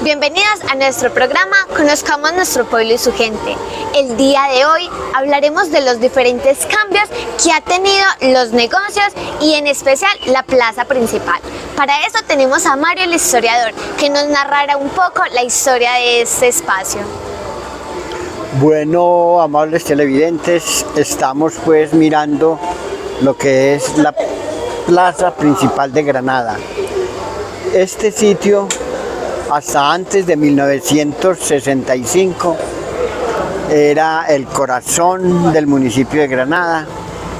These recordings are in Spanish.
Bienvenidos a nuestro programa Conozcamos nuestro pueblo y su gente. El día de hoy hablaremos de los diferentes cambios que ha tenido los negocios y en especial la plaza principal. Para eso tenemos a Mario el historiador, que nos narrará un poco la historia de este espacio. Bueno, amables televidentes, estamos pues mirando lo que es la plaza principal de Granada. Este sitio, hasta antes de 1965, era el corazón del municipio de Granada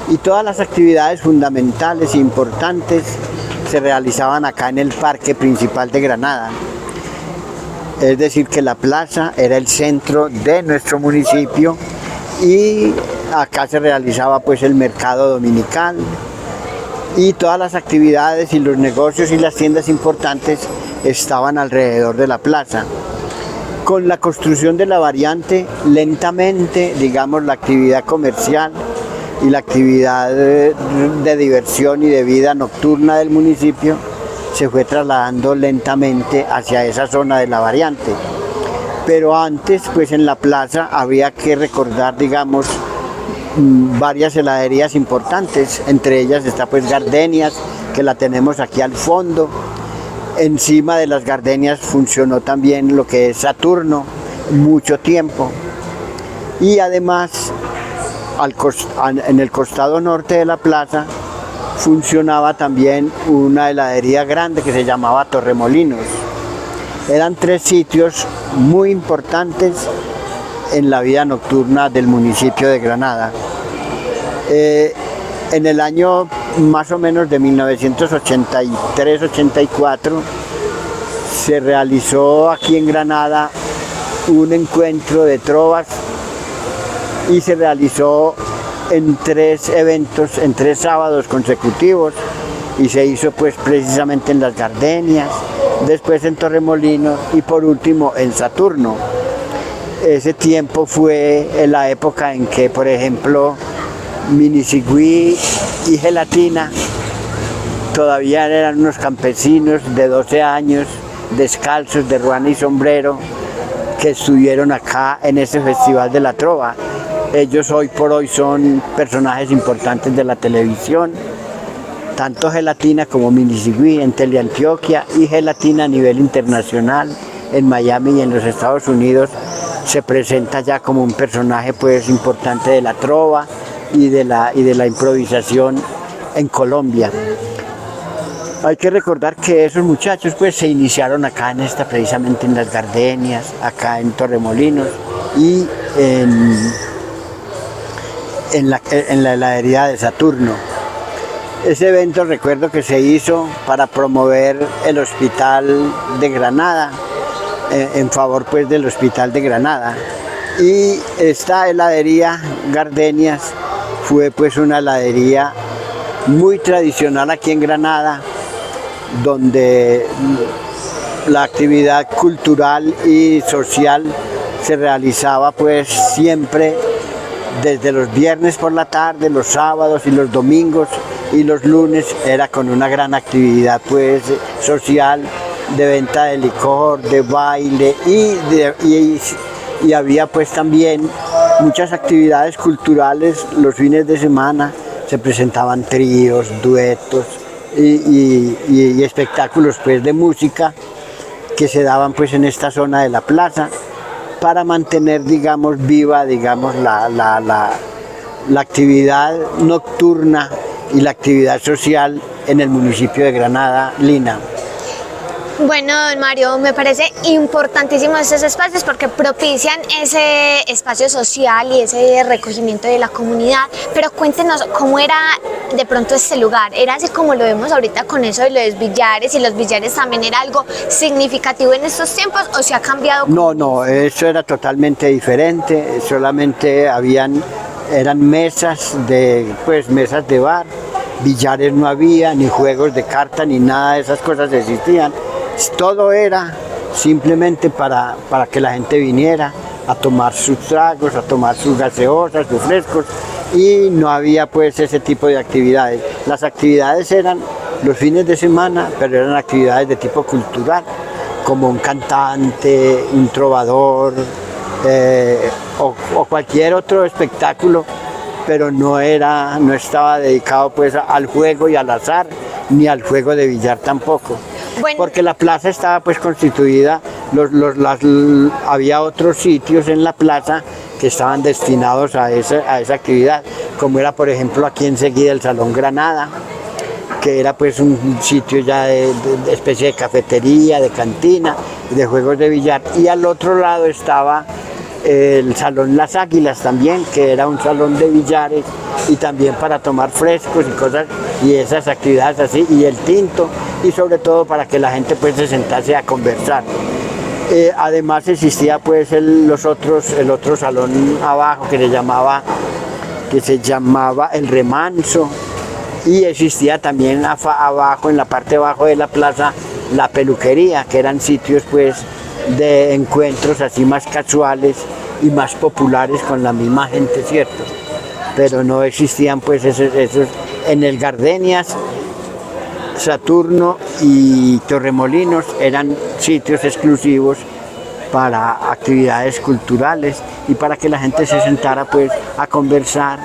y todas las actividades fundamentales e importantes se realizaban acá en el parque principal de Granada. Es decir, que la plaza era el centro de nuestro municipio y acá se realizaba pues el mercado dominical y todas las actividades y los negocios y las tiendas importantes estaban alrededor de la plaza. Con la construcción de la variante, lentamente, digamos, la actividad comercial y la actividad de diversión y de vida nocturna del municipio se fue trasladando lentamente hacia esa zona de la variante. Pero antes, pues en la plaza había que recordar, digamos, varias heladerías importantes. Entre ellas está pues Gardenias, que la tenemos aquí al fondo. Encima de las Gardenias funcionó también lo que es Saturno mucho tiempo. Y además, en el costado norte de la plaza, funcionaba también una heladería grande que se llamaba Torremolinos. Eran tres sitios muy importantes en la vida nocturna del municipio de Granada. En el año más o menos de 1983-84 se realizó aquí en Granada un encuentro de trovas y se realizó en tres eventos, en 3 sábados consecutivos, y se hizo pues precisamente en las Gardenias, después en Torremolinos y por último en Saturno. Ese tiempo fue en la época en que, por ejemplo, Minicigüí y Gelatina todavía eran unos campesinos de 12 años, descalzos, de ruana y sombrero, que estuvieron acá en ese Festival de la Trova. Ellos hoy por hoy son personajes importantes de la televisión, tanto Gelatina como Minicigüí en Teleantioquia y Gelatina a nivel internacional en Miami y en los Estados Unidos se presenta ya como un personaje pues importante de la trova y de la improvisación en Colombia. Hay que recordar que esos muchachos pues se iniciaron acá precisamente en las Gardenias, acá en Torremolinos y en la heladería de Saturno. Ese evento recuerdo que se hizo para promover el hospital de Granada, en favor pues del hospital de Granada. Y esta heladería Gardenias fue pues una heladería muy tradicional aquí en Granada, donde la actividad cultural y social se realizaba pues siempre desde los viernes por la tarde, los sábados y los domingos, y los lunes era con una gran actividad pues social, de venta de licor, de baile y había pues también muchas actividades culturales. Los fines de semana se presentaban tríos, duetos y espectáculos pues de música que se daban pues en esta zona de la plaza para mantener, digamos, viva, digamos, la actividad nocturna y la actividad social en el municipio de Granada. Lina. Bueno, don Mario, me parece importantísimo estos espacios porque propician ese espacio social y ese recogimiento de la comunidad, pero cuéntenos cómo era de pronto este lugar. ¿Era así como lo vemos ahorita con eso de los billares, y los billares también era algo significativo en estos tiempos, o se ha cambiado? No, eso era totalmente diferente, solamente eran mesas de bar, billares no había, ni juegos de carta, ni nada de esas cosas existían. Todo era simplemente para que la gente viniera a tomar sus tragos, a tomar sus gaseosas, sus frescos, y no había pues ese tipo de actividades. Las actividades eran los fines de semana, pero eran actividades de tipo cultural, como un cantante, un trovador o cualquier otro espectáculo, pero no estaba dedicado pues al juego y al azar, ni al juego de billar tampoco. Bueno. Porque la plaza estaba pues constituida, había otros sitios en la plaza que estaban destinados a esa actividad, como era por ejemplo aquí enseguida el Salón Granada, que era pues un sitio ya de especie de cafetería, de cantina, de juegos de billar, y al otro lado estaba el Salón Las Águilas también, que era un salón de billares y también para tomar frescos y cosas y esas actividades así, y el tinto, y sobre todo para que la gente pues se sentase a conversar. Además existía pues el otro salón abajo que se llamaba el Remanso, y existía también abajo, en la parte de abajo de la plaza, la peluquería, que eran sitios pues de encuentros así más casuales y más populares con la misma gente, ¿cierto? Pero no existían pues esos en el Gardenias, Saturno y Torremolinos eran sitios exclusivos para actividades culturales y para que la gente se sentara pues a conversar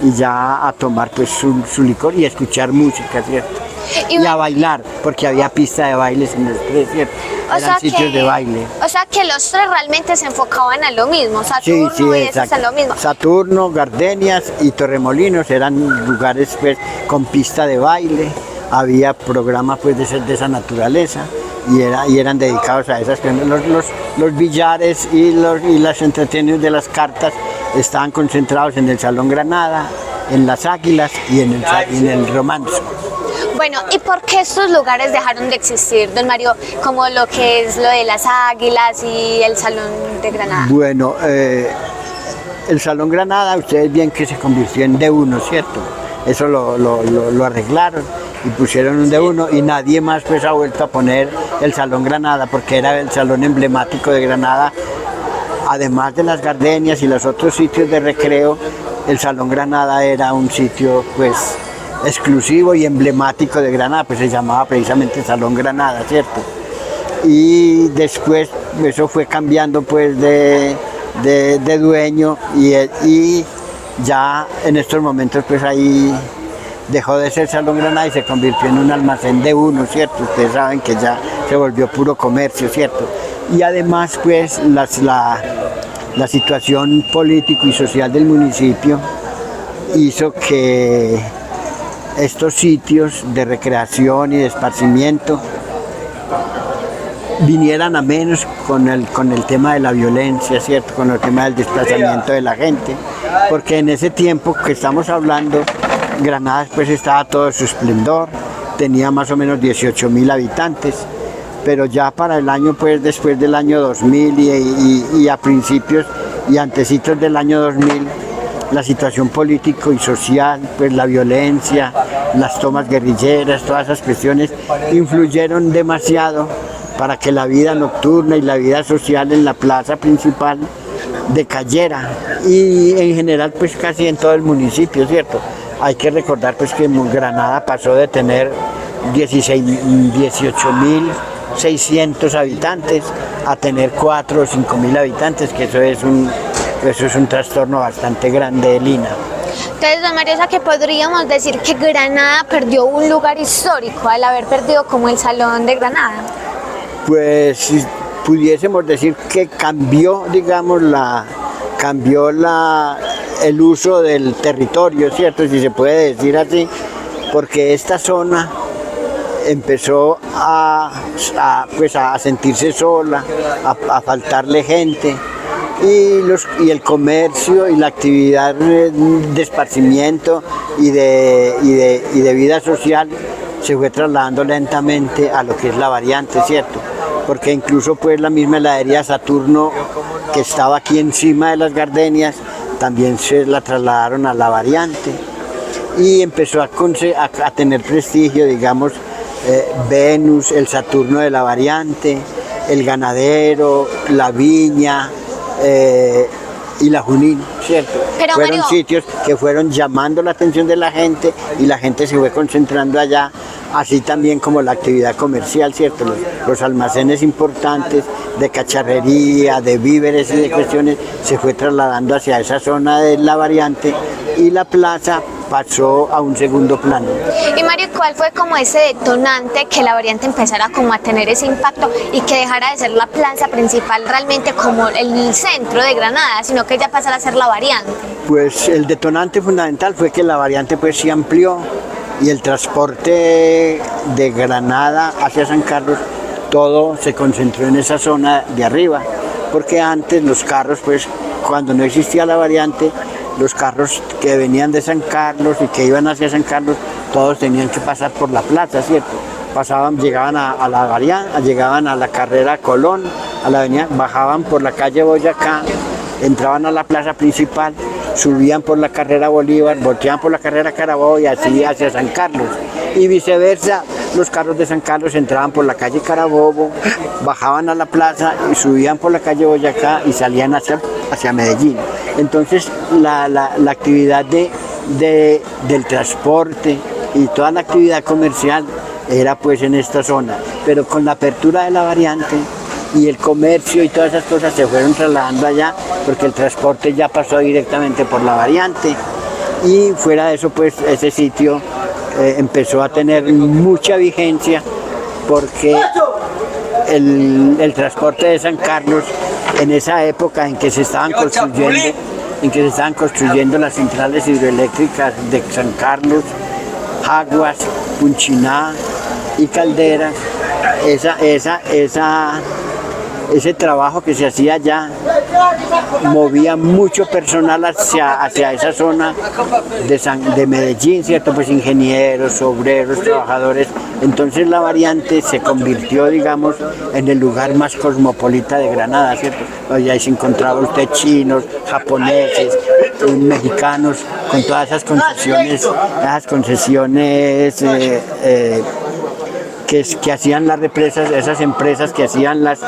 y ya a tomar pues su licor y a escuchar música, ¿cierto? Y a bailar, porque había pista de bailes en los tres, ¿cierto? Eran sitios de baile. O sea que los tres realmente se enfocaban a lo mismo, Saturno sí, y esos en lo mismo. Saturno, Gardenias y Torremolinos eran lugares pues con pista de baile, había programas pues de esa naturaleza y eran dedicados a esas cosas. Los billares y las entretenimientos de las cartas estaban concentrados en el Salón Granada, en Las Águilas y en el Romanzo. Bueno, ¿y por qué estos lugares dejaron de existir, don Mario, como lo que es lo de Las Águilas y el Salón de Granada? Bueno, el Salón Granada, ustedes ven que se convirtió en D1, ¿cierto? Eso lo arreglaron y pusieron un D1 y nadie más pues ha vuelto a poner el Salón Granada, porque era el salón emblemático de Granada. Además de las Gardenias y los otros sitios de recreo, el Salón Granada era un sitio pues exclusivo y emblemático de Granada, pues se llamaba precisamente Salón Granada, ¿cierto? Y después eso fue cambiando pues de dueño y ya en estos momentos pues ahí dejó de ser Salón Granada y se convirtió en un almacén de uno, ¿cierto? Ustedes saben que ya se volvió puro comercio, ¿cierto? Y además pues la situación político y social del municipio hizo que estos sitios de recreación y de esparcimiento vinieran a menos con el tema de la violencia, ¿cierto? Con el tema del desplazamiento de la gente, porque en ese tiempo que estamos hablando, Granada pues estaba todo su esplendor, tenía más o menos 18.000 habitantes, pero ya para el año pues después del año 2000 y a principios y antecitos del año 2000, la situación político y social, pues la violencia, las tomas guerrilleras, todas esas cuestiones influyeron demasiado para que la vida nocturna y la vida social en la plaza principal decayera, y en general pues casi en todo el municipio, ¿cierto? Hay que recordar pues que Granada pasó de tener 18.600 habitantes a tener 4 o 5.000 habitantes, que eso es un trastorno bastante grande, Lina. Entonces, don Mario, o sea que podríamos decir que Granada perdió un lugar histórico al haber perdido como el Salón de Granada. Pues pudiésemos decir que cambió, digamos, el uso del territorio, ¿cierto? Si se puede decir así, porque esta zona empezó a sentirse sola, a faltarle gente, y el comercio y la actividad de esparcimiento y de vida social se fue trasladando lentamente a lo que es la variante, ¿cierto? Porque incluso pues la misma heladería Saturno, que estaba aquí encima de las Gardenias, también se la trasladaron a la variante y empezó a tener prestigio, digamos, Venus, el Saturno de la variante, el Ganadero, la Viña, y la Junín, ¿cierto? Pero, fueron Mario, sitios que fueron llamando la atención de la gente y la gente se fue concentrando allá, así también como la actividad comercial, ¿cierto? Los almacenes importantes de cacharrería, de víveres y de cuestiones se fue trasladando hacia esa zona de la variante y la plaza pasó a un segundo plano. Y Mario, ¿cuál fue como ese detonante que la variante empezara como a tener ese impacto y que dejara de ser la plaza principal realmente como el centro de Granada, sino que ya pasara a ser la variante? Pues el detonante fundamental fue que la variante pues se amplió y el transporte de Granada hacia San Carlos, todo se concentró en esa zona de arriba, porque antes los carros pues cuando no existía la variante, los carros que venían de San Carlos y que iban hacia San Carlos, todos tenían que pasar por la plaza, ¿cierto? Llegaban a la variante, llegaban a la carrera Colón, a la avenida, bajaban por la calle Boyacá, entraban a la plaza principal, subían por la carrera Bolívar, volteaban por la carrera Carabobo y así hacia San Carlos. Y viceversa, los carros de San Carlos entraban por la calle Carabobo, bajaban a la plaza y subían por la calle Boyacá y salían hacia Medellín. Entonces la actividad del transporte y toda la actividad comercial era pues en esta zona, pero con la apertura de la variante y el comercio y todas esas cosas se fueron trasladando allá porque el transporte ya pasó directamente por la variante y fuera de eso pues ese sitio empezó a tener mucha vigencia porque el transporte de San Carlos en esa época en que se estaban construyendo las centrales hidroeléctricas de San Carlos, Jaguas, Punchiná y Calderas, ese trabajo que se hacía allá movía mucho personal hacia esa zona de Medellín, ¿cierto? Pues ingenieros, obreros, trabajadores. Entonces la variante se convirtió, digamos, en el lugar más cosmopolita de Granada, ¿cierto? Allá se encontraba usted chinos, japoneses, mexicanos, con todas esas concesiones que hacían las represas, esas empresas que hacían las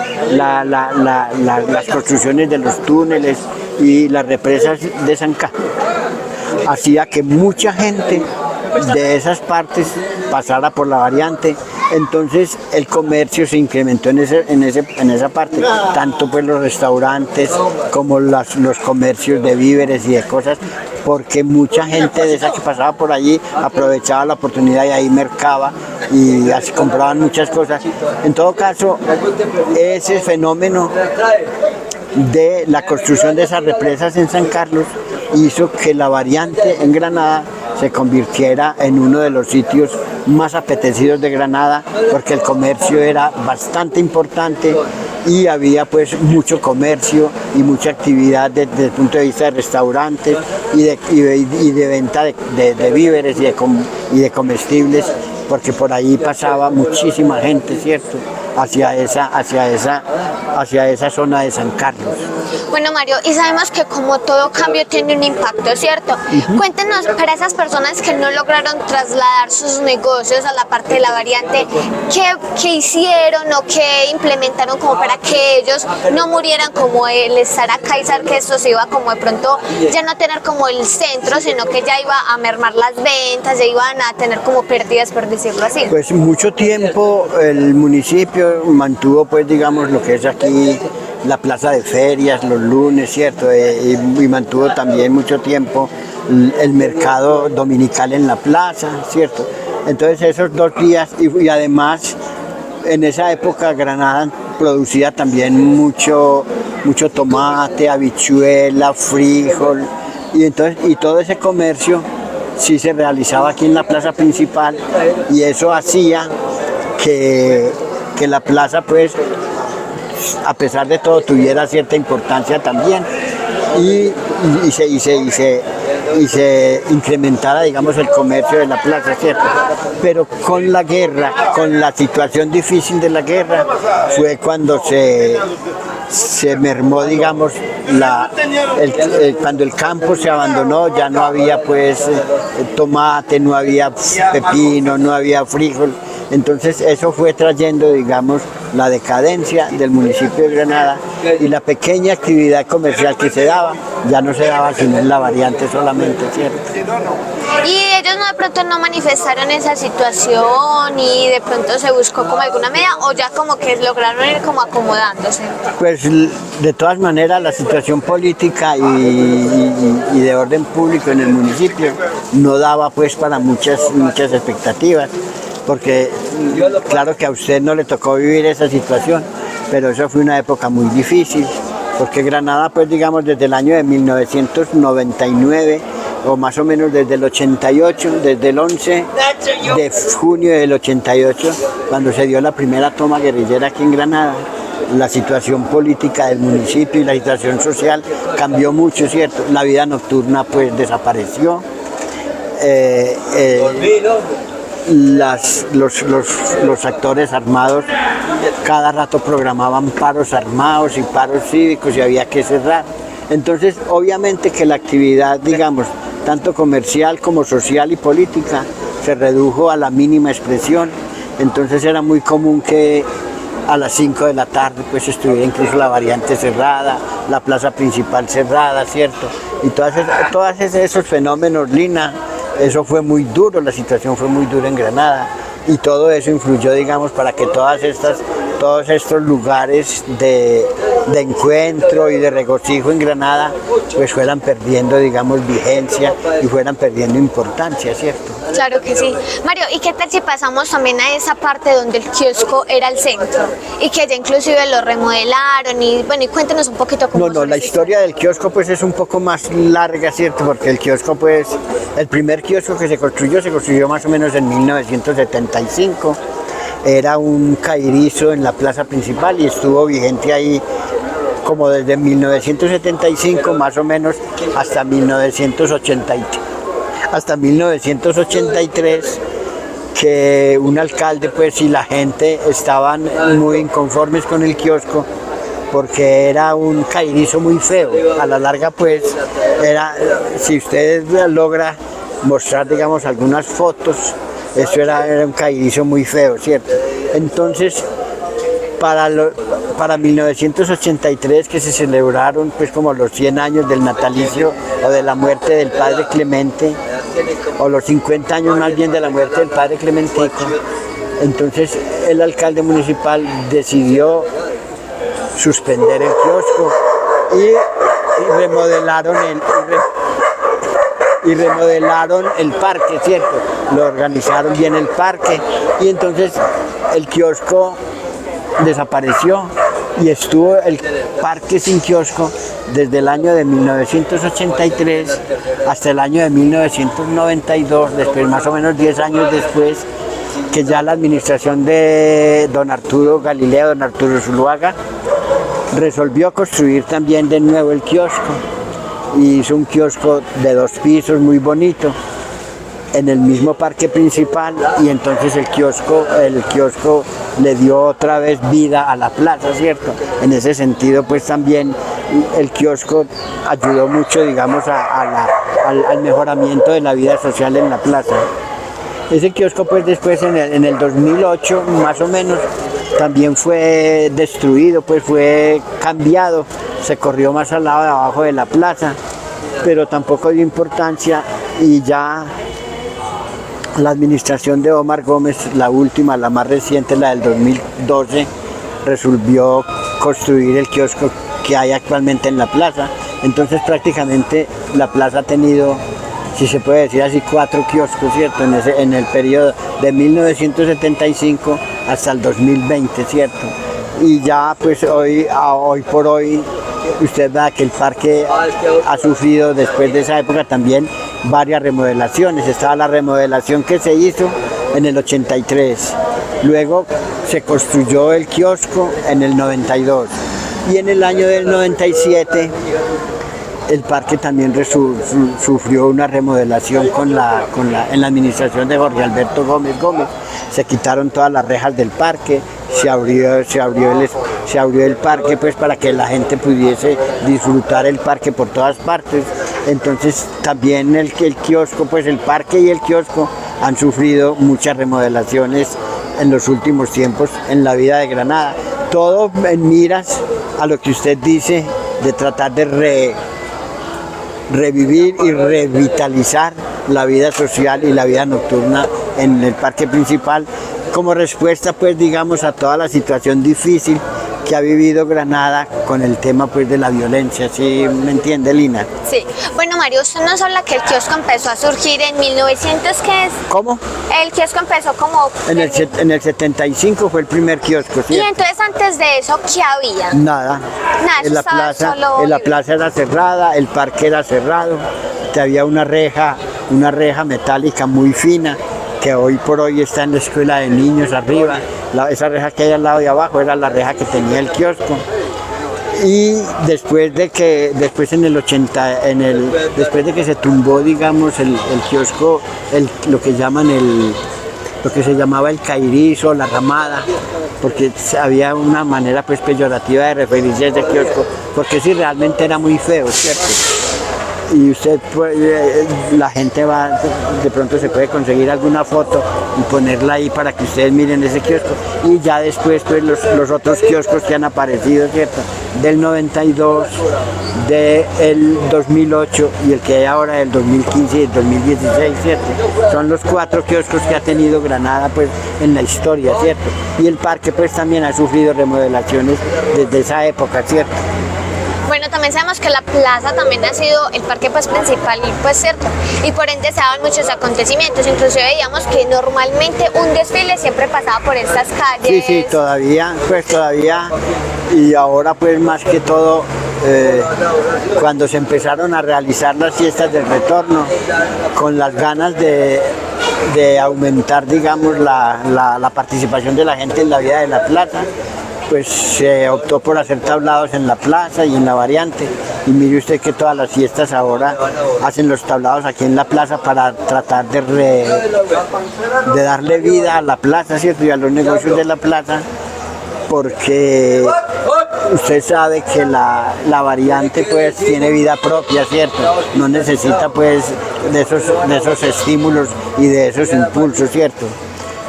construcciones de los túneles y las represas de San Carlos. Hacía que mucha gente de esas partes pasara por la variante, entonces el comercio se incrementó en esa parte, tanto pues los restaurantes como los comercios de víveres y de cosas, porque mucha gente de esa que pasaba por allí aprovechaba la oportunidad y ahí mercaba y así compraban muchas cosas. En todo caso, ese fenómeno de la construcción de esas represas en San Carlos hizo que la variante en Granada se convirtiera en uno de los sitios más apetecidos de Granada, porque el comercio era bastante importante y había pues mucho comercio y mucha actividad desde el punto de vista de restaurantes y de venta de víveres y de comestibles, porque por ahí pasaba muchísima gente, ¿cierto?, hacia esa zona de San Carlos. Bueno, Mario, y sabemos que como todo cambio tiene un impacto, ¿cierto? Cuéntenos, para esas personas que no lograron trasladar sus negocios a la parte de la variante, ¿qué hicieron o qué implementaron como para que ellos no murieran como el estar acá y saber que esto se iba como de pronto ya no tener como el centro, sino que ya iba a mermar las ventas, ya iban a tener como pérdidas, por decirlo así? Pues mucho tiempo el municipio mantuvo pues digamos lo que es aquí la plaza de ferias los lunes, ¿cierto? Y mantuvo también mucho tiempo el mercado dominical en la plaza, ¿cierto? Entonces esos 2 días y además en esa época Granada producía también mucho tomate, habichuela, frijol y todo ese comercio sí se realizaba aquí en la plaza principal y eso hacía que la plaza pues a pesar de todo tuviera cierta importancia también y se incrementara digamos el comercio de la plaza, ¿cierto? Pero con la guerra, con la situación difícil de la guerra fue cuando se mermó digamos cuando el campo se abandonó, ya no había pues tomate, no había pepino, no había frijol. Entonces eso fue trayendo, digamos, la decadencia del municipio de Granada, y la pequeña actividad comercial que se daba, ya no se daba sino en la variante solamente, ¿cierto? Y ellos no, de pronto no manifestaron esa situación y de pronto se buscó como alguna medida, o ya como que lograron ir como acomodándose. Pues de todas maneras la situación política y de orden público en el municipio no daba pues para muchas expectativas, porque claro que a usted no le tocó vivir esa situación, pero eso fue una época muy difícil, porque Granada pues digamos desde el año de 1999, o más o menos desde el 88, desde el 11 de junio del 88, cuando se dio la primera toma guerrillera aquí en Granada, la situación política del municipio y la situación social cambió mucho, ¿cierto? La vida nocturna pues desapareció. Los actores armados cada rato programaban paros armados y paros cívicos y había que cerrar. Entonces, obviamente que la actividad, digamos, tanto comercial como social y política, se redujo a la mínima expresión. Entonces era muy común que a las 5 de la tarde pues estuviera incluso la variante cerrada, la plaza principal cerrada, ¿cierto? Y todos esos fenómenos, Lina, eso fue muy duro, la situación fue muy dura en Granada, y todo eso influyó, digamos, para que todos estos lugares de encuentro y de regocijo en Granada pues fueran perdiendo, digamos, vigencia y fueran perdiendo importancia, ¿cierto? Claro que sí. Mario, ¿y qué tal si pasamos también a esa parte donde el kiosco era el centro y que ya inclusive lo remodelaron? Y bueno, y cuéntenos un poquito cómo. No, la historia del kiosco pues es un poco más larga, ¿cierto? Porque el kiosco pues, el primer kiosco que se construyó más o menos en 1975. Era un cairizo en la plaza principal y estuvo vigente ahí como desde 1975 más o menos hasta 1983, que un alcalde pues y la gente estaban muy inconformes con el kiosco porque era un cairizo muy feo. A la larga pues era, si usted logra mostrar, digamos, algunas fotos, eso era un cairizo muy feo, ¿cierto? Entonces, para 1983, que se celebraron pues como los 100 años del natalicio o de la muerte del padre Clemente, o los 50 años más bien de la muerte del padre Clementico, entonces el alcalde municipal decidió suspender el kiosco y remodelaron el parque, ¿cierto? Lo organizaron bien el parque y entonces el kiosco desapareció y estuvo el parque sin kiosco desde el año de 1983 hasta el año de 1992, después más o menos 10 años después, que ya la administración de don Arturo Galileo, don Arturo Zuluaga, resolvió construir también de nuevo el kiosco. Y hizo un kiosco de 2 pisos muy bonito en el mismo parque principal, y entonces el kiosco le dio otra vez vida a la plaza, ¿cierto? En ese sentido pues también el kiosco ayudó mucho, digamos, al mejoramiento de la vida social en la plaza. Ese kiosco pues después en el 2008 más o menos también fue destruido, pues fue cambiado, se corrió más al lado de abajo de la plaza, pero tampoco dio importancia, y ya la administración de Omar Gómez, la última, la más reciente, la del 2012, resolvió construir el kiosco que hay actualmente en la plaza. Entonces prácticamente la plaza ha tenido, si se puede decir así, 4 kioscos, ¿cierto? En el periodo de 1975 hasta el 2020, ¿cierto? Y ya pues hoy por hoy usted ve que el parque ha sufrido después de esa época también varias remodelaciones. Estaba la remodelación que se hizo en el 83, luego se construyó el kiosco en el 92 y en el año del 97 el parque también sufrió una remodelación en la administración de Jorge Alberto Gómez. Se quitaron todas las rejas del parque, se abrió el parque pues para que la gente pudiese disfrutar el parque por todas partes. Entonces también el kiosco, pues el parque y el kiosco han sufrido muchas remodelaciones en los últimos tiempos en la vida de Granada. Todo en miras a lo que usted dice de tratar de revivir y revitalizar la vida social y la vida nocturna en el parque principal, como respuesta pues digamos a toda la situación difícil que ha vivido Granada con el tema pues de la violencia, ¿sí me entiende, Lina? Sí. Bueno, Mario, usted nos habla que el kiosco empezó a surgir en 1900, ¿qué es? ¿Cómo? El kiosco empezó como... En el 75 fue el primer kiosco, ¿sí? Y entonces antes de eso, ¿qué había? Nada. Nada, En la estaba plaza, solo... en la plaza era cerrada, el parque era cerrado, había una reja metálica muy fina que hoy por hoy está en la escuela de niños arriba. Esa reja que hay al lado de abajo era la reja que tenía el kiosco. Y después de que se tumbó, digamos, el kiosco, lo que se llamaba el cairizo, la ramada, porque había una manera pues peyorativa de referirse a ese kiosco, porque sí realmente era muy feo, ¿cierto? Y usted la gente va, de pronto se puede conseguir alguna foto y ponerla ahí para que ustedes miren ese kiosco, y ya después pues los otros kioscos que han aparecido, ¿cierto? Del 92, del 2008 y el que hay ahora del 2015 y el 2016, ¿cierto? Son los 4 kioscos que ha tenido Granada pues en la historia, ¿cierto? Y el parque pues también ha sufrido remodelaciones desde esa época, ¿cierto? Bueno, también sabemos que la plaza también ha sido el parque pues principal, pues cierto, y por ende se daban muchos acontecimientos, inclusive veíamos que normalmente un desfile siempre pasaba por estas calles. Sí, todavía, y ahora pues más que todo, cuando se empezaron a realizar las fiestas del retorno, con las ganas de aumentar, digamos, la participación de la gente en la vida de la plaza, pues se optó por hacer tablados en la plaza y en la variante, y mire usted que todas las fiestas ahora hacen los tablados aquí en la plaza para tratar de darle vida a la plaza, ¿cierto? Y a los negocios de la plaza, porque usted sabe que la variante pues tiene vida propia, ¿cierto? No necesita pues de esos estímulos y de esos impulsos, ¿cierto?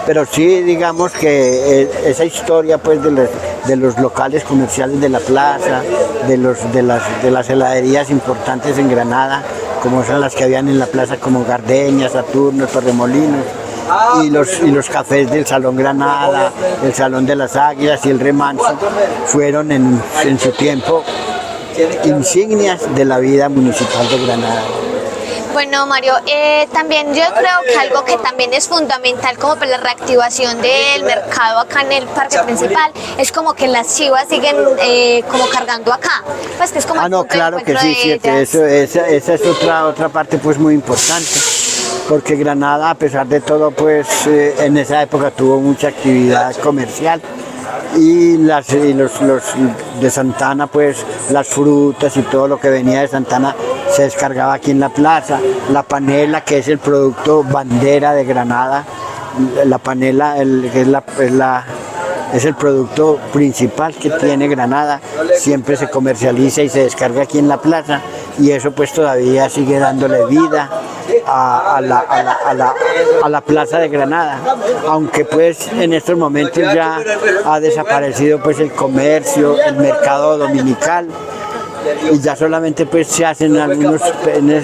Pero sí, digamos que esa historia pues de los locales comerciales de la plaza, de las heladerías importantes en Granada, como son las que habían en la plaza, como Gardenia, Saturno, Torremolinos, y los cafés del Salón Granada, el Salón de las Águilas y el Remanso, fueron en su tiempo insignias de la vida municipal de Granada. Bueno, Mario, también yo creo que algo que también es fundamental como para la reactivación del mercado acá en el parque principal es como que las chivas siguen como cargando acá. Pues que es como no, claro que sí, cierto. Esa es otra parte pues muy importante, porque Granada, a pesar de todo, pues en esa época tuvo mucha actividad comercial. Y los de Santana, pues las frutas y todo lo que venía de Santana se descargaba aquí en la plaza. La panela, que es el producto bandera de Granada, la panela es el producto principal que tiene Granada, siempre se comercializa y se descarga aquí en la plaza, y eso pues todavía sigue dándole vida a la plaza de Granada, aunque pues en estos momentos ya ha desaparecido pues el comercio, el mercado dominical, y ya solamente pues se hacen algunas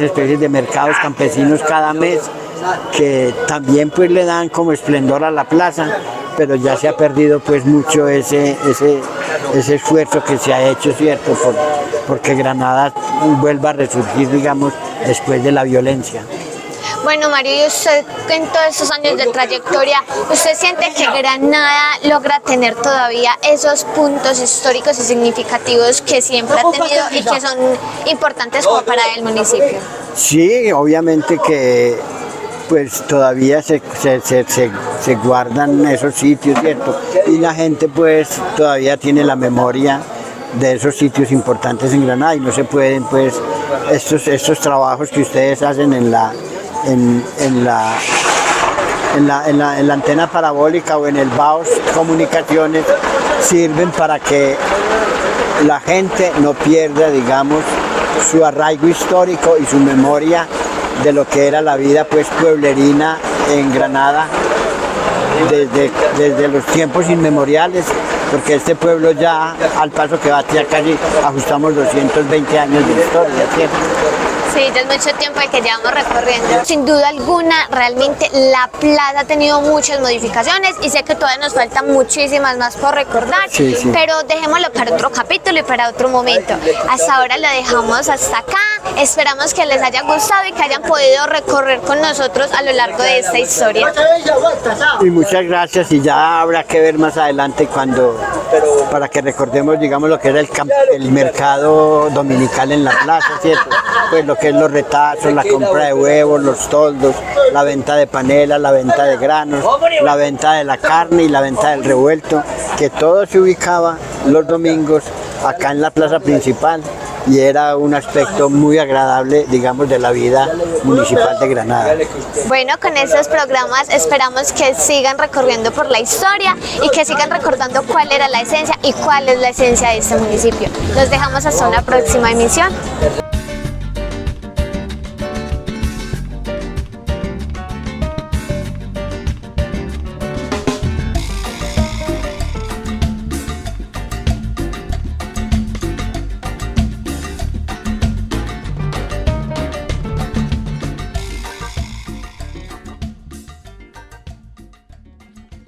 especies de mercados campesinos cada mes, que también pues le dan como esplendor a la plaza, pero ya se ha perdido pues mucho ese esfuerzo que se ha hecho, ¿cierto? Porque Granada vuelva a resurgir, digamos, después de la violencia. Bueno, Mario, y usted en todos estos años de trayectoria, ¿usted siente que Granada logra tener todavía esos puntos históricos y significativos que siempre ha tenido y que son importantes como para el municipio? Sí, obviamente que pues todavía se guardan esos sitios, ¿cierto? Y la gente pues todavía tiene la memoria de esos sitios importantes en Granada, y no se pueden pues estos trabajos que ustedes hacen en la antena parabólica o en el BAOS Comunicaciones, sirven para que la gente no pierda, digamos, su arraigo histórico y su memoria de lo que era la vida pues pueblerina en Granada desde los tiempos inmemoriales, porque este pueblo ya, al paso que va, ya casi ajustamos 220 años de historia, ¿cierto? Sí, ya es mucho tiempo el que llevamos recorriendo. Sin duda alguna, realmente la plaza ha tenido muchas modificaciones y sé que todavía nos faltan muchísimas más por recordar, sí. Pero dejémoslo para otro capítulo y para otro momento. Hasta ahora lo dejamos hasta acá. Esperamos que les haya gustado y que hayan podido recorrer con nosotros a lo largo de esta historia. Y muchas gracias, y ya habrá que ver más adelante para que recordemos, digamos, lo que era el mercado dominical en la plaza, ¿cierto? Pues lo que es los retazos, la compra de huevos, los toldos, la venta de panela, la venta de granos, la venta de la carne y la venta del revuelto, que todo se ubicaba los domingos acá en la plaza principal, y era un aspecto muy agradable, digamos, de la vida municipal de Granada. Bueno, con estos programas esperamos que sigan recorriendo por la historia y que sigan recordando cuál era la esencia y cuál es la esencia de este municipio. Los dejamos hasta una próxima emisión.